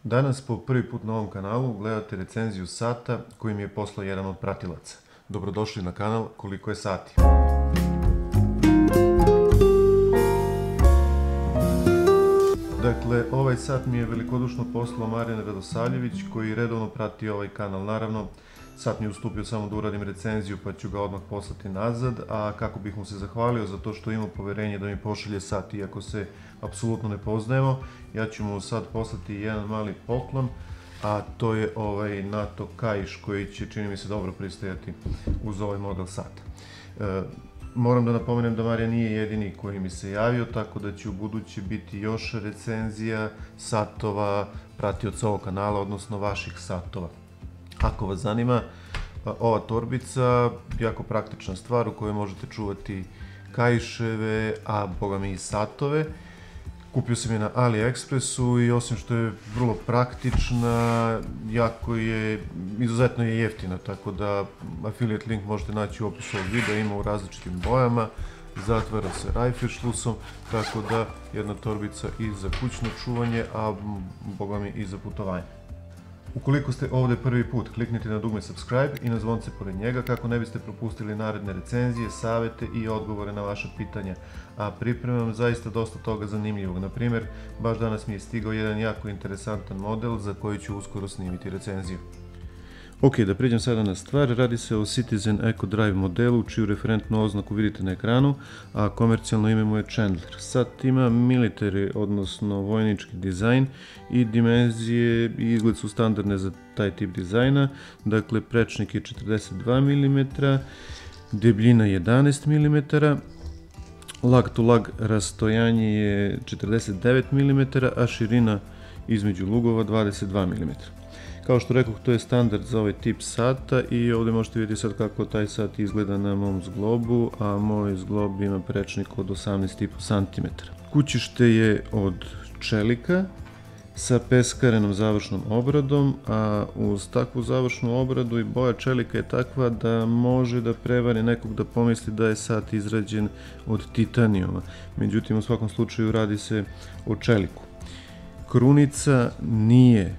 Danas po prvi put na ovom kanalu gledate recenziju sata koji mi je poslao jedan od pratilaca. Dobrodošli na kanal Koliko je sati. Dakle, ovaj sat mi je velikodušno poslao Marijan Radosavljević koji redovno prati ovaj kanal. Naravno, sat mi je ustupio samo da uradim recenziju pa ću ga odmah poslati nazad, a kako bih mu se zahvalio za to što ima poverenje da mi pošalje sat, iako se apsolutno ne poznajemo, ja ću mu sad poslati jedan mali poklon, a to je ovaj NATO kaiš koji će, čini mi se, dobro pristajati uz ovaj model sata. Moram da napomenem da Marijan nije jedini koji mi se javio, tako da će u buduće biti još recenzija satova pratioca ovog kanala, odnosno vaših satova. Ako vas zanima, ova torbica, jako praktična stvar u kojoj možete čuvati kaiševe, a boga mi i satove. Kupio sam je na AliExpressu i osim što je vrlo praktična, izuzetno je jeftina, tako da affiliate link možete naći u opisu ovog videa, ima u različitim bojama, zatvara se rajfešlusom, tako da jedna torbica i za kućno čuvanje, a boga mi i za putovanje. Ukoliko ste ovdje prvi put, kliknite na dugme subscribe i na zvonce pored njega kako ne biste propustili naredne recenzije, savete i odgovore na vaša pitanja. A pripremam zaista dosta toga zanimljivog. Na primjer, baš danas mi je stigao jedan jako interesantan model za koji ću uskoro snimiti recenziju. Ok, da prijeđem sada na stvar, radi se o Citizen EcoDrive modelu, čiju referentnu oznaku vidite na ekranu, a komercijalno ime mu je Chandler. Sat ima military, odnosno vojnički dizajn i dimenzije i izgled su standardne za taj tip dizajna, dakle prečnik je 42 mm, debljina 11 mm, lag to lag rastojanje je 49 mm, a širina između lugova 22 mm. Kao što rekoh, to je standard za ovaj tip sata i ovdje možete vidjeti sad kako taj sat izgleda na mom zglobu, a moj zglob ima prečnik od 18,5 cm. Kućište je od čelika sa peskarenom završnom obradom, a uz takvu završnu obradu i boja čelika je takva da može da prevari nekog da pomisli da je sat izrađen od titanijuma. Međutim, u svakom slučaju radi se o čeliku. Krunica nije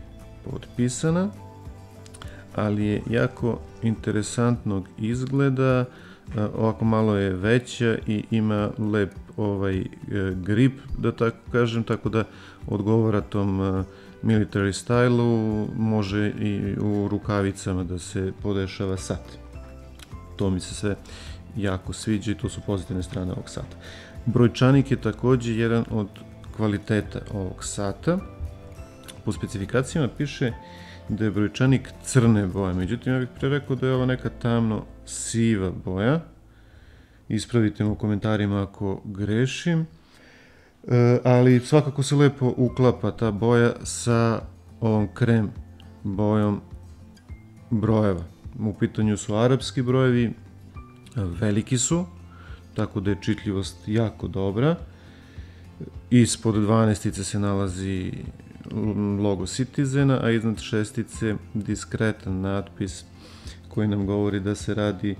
potpisana, ali je jako interesantnog izgleda, ovako malo je veća i ima lep ovaj grip, da tako kažem, tako da odgovara tom military stylu, može i u rukavicama da se podešava sat. To mi se sve jako sviđa i to su pozitivne strane ovog sata. Brojčanik je također jedan od kvaliteta ovog sata. Po specifikacijama piše da je brojčanik crne boje, međutim ja bih pre rekao da je ovo neka tamno siva boja. Ispravite me u komentarima ako grešim, ali svakako se lepo uklapa ta boja sa ovom krem bojom brojeva. U pitanju su arapski brojevi, veliki su, tako da je čitljivost jako dobra. Ispod 12 se nalazi logo Citizena, a iznad šestice diskretan natpis koji nam govori da se radi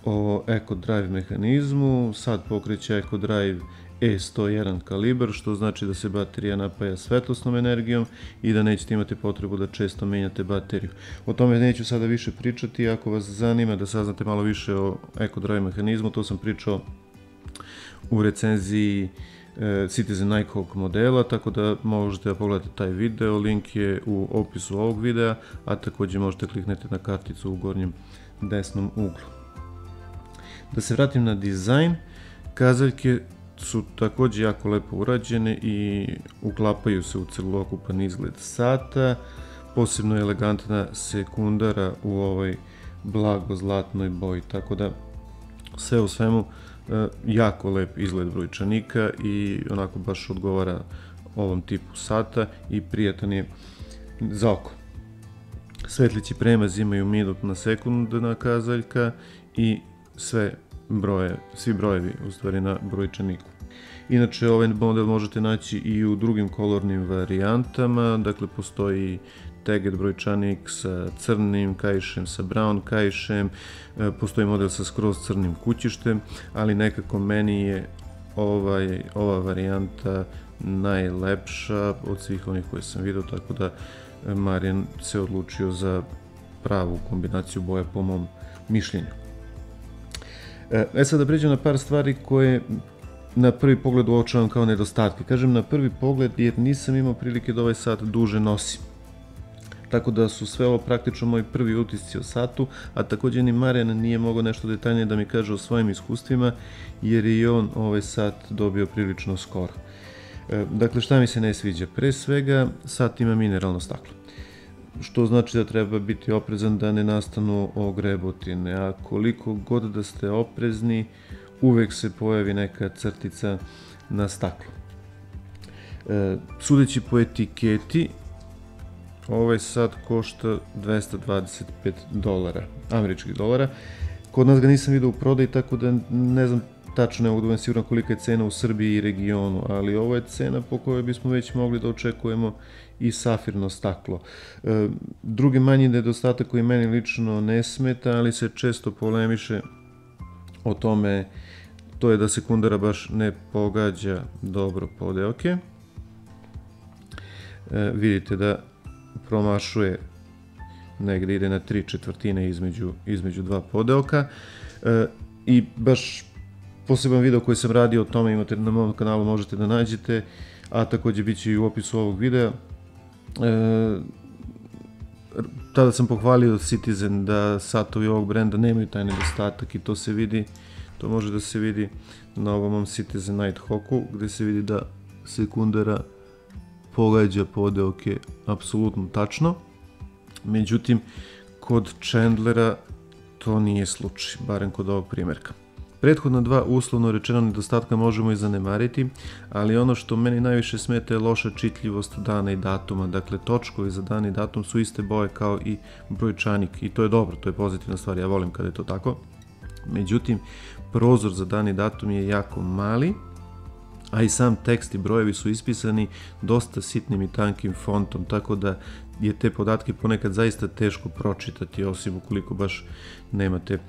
o EcoDrive mehanizmu. Sad pokreće EcoDrive E101 kalibar, što znači da se baterija napaja svetlosnom energijom i da nećete imati potrebu da često menjate bateriju. O tome neću sada više pričati, ako vas zanima da saznate malo više o EcoDrive mehanizmu, to sam pričao u recenziji Citizen Nighthawk modela, tako da možete da pogledate taj video, link je u opisu ovog videa, a također možete kliknuti na karticu u gornjem desnom uglu. Da se vratim na dizajn, kazaljke su također jako lepo urađene i uklapaju se u celokupan izgled sata, posebno je elegantna sekundara u ovoj blago zlatnoj boji, tako da sve u svemu jako lep izgled brojčanika i onako baš odgovara ovom tipu sata i prijatan je za oko. Svetlići premaz imaju minut na sekundna kazaljka i svi brojevi u stvari na brojčaniku. Inače, ovaj model možete naći i u drugim kolornim varijantama, dakle postoji Teget brojčanik sa crnim kaišem, sa brown kaišem, postoji model sa skroz crnim kućištem, ali nekako meni je ova varijanta najlepša od svih onih koje sam vidio, tako da Marijan se odlučio za pravu kombinaciju boja po mom mišljenju. Sad da pređem na par stvari koje na prvi pogled uočavam kao nedostatke. Kažem na prvi pogled jer nisam imao prilike da ovaj sat duže nosim. Tako da su sve ovo praktično moji prvi utisci o satu, a također ni Marijan nije mogao nešto detaljnije da mi kaže o svojim iskustvima, jer je i on ovaj sat dobio prilično skoro. Dakle, šta mi se ne sviđa? Pre svega, sat ima mineralno staklo, što znači da treba biti oprezan da ne nastanu ogrebotine, a koliko god da ste oprezni, uvek se pojavi neka crtica na staklu. Sudeći po etiketi, ovaj sat košta $225, američkih dolara. Kod nas ga nisam vidio u prodaji, tako da ne znam tačno, ne mogu da budem siguran kolika je cena u Srbiji i regionu, ali ovo je cena po kojoj bismo već mogli da očekujemo i safirno staklo. Drugi manji nedostatak koji meni lično ne smeta, ali se često polemiše o tome, to je da sekundara baš ne pogađa dobro podeoke. Vidite da promašuje, negde ide na 3/4 između dva podeoka i baš poseban video koji sam radio o tome imate na mom kanalu, možete da nađete, a također bit će i u opisu ovog videa. Tada sam pohvalio Citizen da satovi ovog brenda nemaju taj nedostatak i to se vidi, to može da se vidi na ovom Citizen Nighthawku gdje se vidi da sekundara pogađa podeoke apsolutno tačno. Međutim, kod Chandlera to nije slučaj, barem kod ovog primjerka. Prethodna dva uslovno rečeno nedostatka možemo i zanemariti, ali ono što meni najviše smeta je loša čitljivost dana i datuma. Dakle, točkovi za dan i datum su iste boje kao i brojčanik i to je dobro, to je pozitivna stvar, ja volim kada je to tako. Međutim, prozor za dan i datum je jako mali, a i sam tekst i brojevi su ispisani dosta sitnim i tankim fontom, tako da je te podatke ponekad zaista teško pročitati, osim ukoliko baš nemate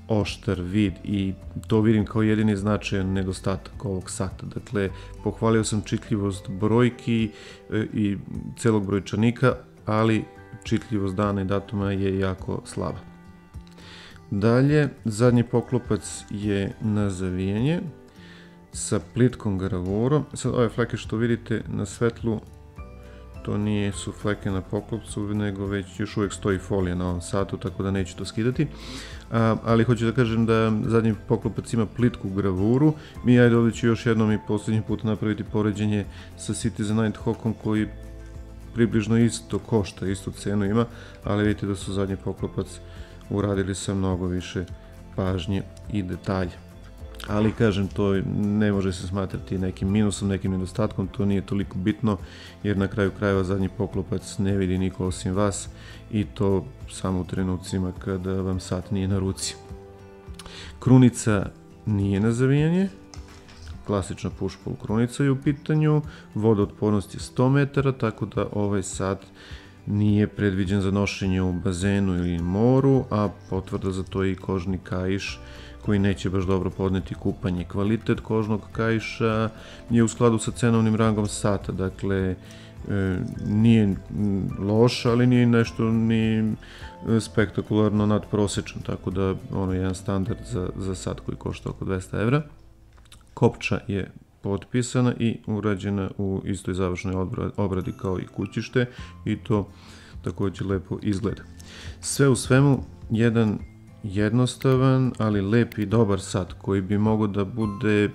oštar vid i to vidim kao jedini značajan nedostatak ovog sata. Dakle, pohvalio sam čitljivost brojki i celog brojčanika, ali čitljivost dana i datuma je jako slaba. Dalje, zadnji poklopac je na zavijanje sa plitkom gravurom. Sad ove fleke što vidite na svetlu, to nisu fleke na poklopcu, nego već još uvijek stoji folija na ovom satu, tako da neću to skidati. Ali hoću da kažem da zadnji poklopac ima plitku gravuru. Mi ajde ovdje ću još jednom i posljednji put napraviti poređenje sa Citizen Nighthawkom koji približno isto košta, istu cenu ima, ali vidite da su zadnji poklopac uradili sa mnogo više pažnje i detalja. Ali kažem, to ne može se smatrati nekim minusom, nekim nedostatkom, to nije toliko bitno jer na kraju krajeva zadnji poklopac ne vidi niko osim vas i to samo u trenucima kada vam sat nije na ruci. Krunica nije na zavijanje, klasična push-pull krunica je u pitanju, vodootpornost je 100 metara, tako da ovaj sat nije predviđen za nošenje u bazenu ili moru, a potvrda za to je i kožni kaiš koji neće baš dobro podneti kupanje. Kvalitet kožnog kaiša je u skladu sa cenovnim rangom sata, dakle nije loš, ali nije nešto ni spektakularno nadprosečan, tako da ono je jedan standard za sat koji košta oko 200 evra. Kopča je potpisana i urađena u istoj završnoj obradi kao i kućište i to također lepo izgleda. Sve u svemu, jedan jednostavan, ali lep i dobar sat koji bi mogao da bude,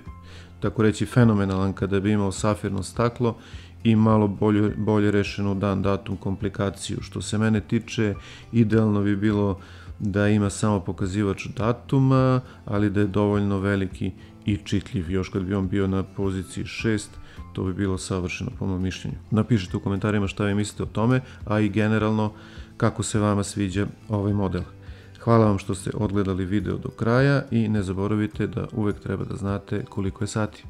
tako reći, fenomenalan kada bi imao safirno staklo i malo bolje rešenu dan, datum, komplikaciju. Što se mene tiče, idealno bi bilo da ima samo pokazivač datuma, ali da je dovoljno veliki i čitljiv. Još kad bi on bio na poziciji 6, to bi bilo savršeno po mom mišljenju. Napišite u komentarima šta vi mislite o tome, a i generalno kako se vama sviđa ovaj model. Hvala vam što ste odgledali video do kraja i ne zaboravite da uvek treba da znate koliko je sati.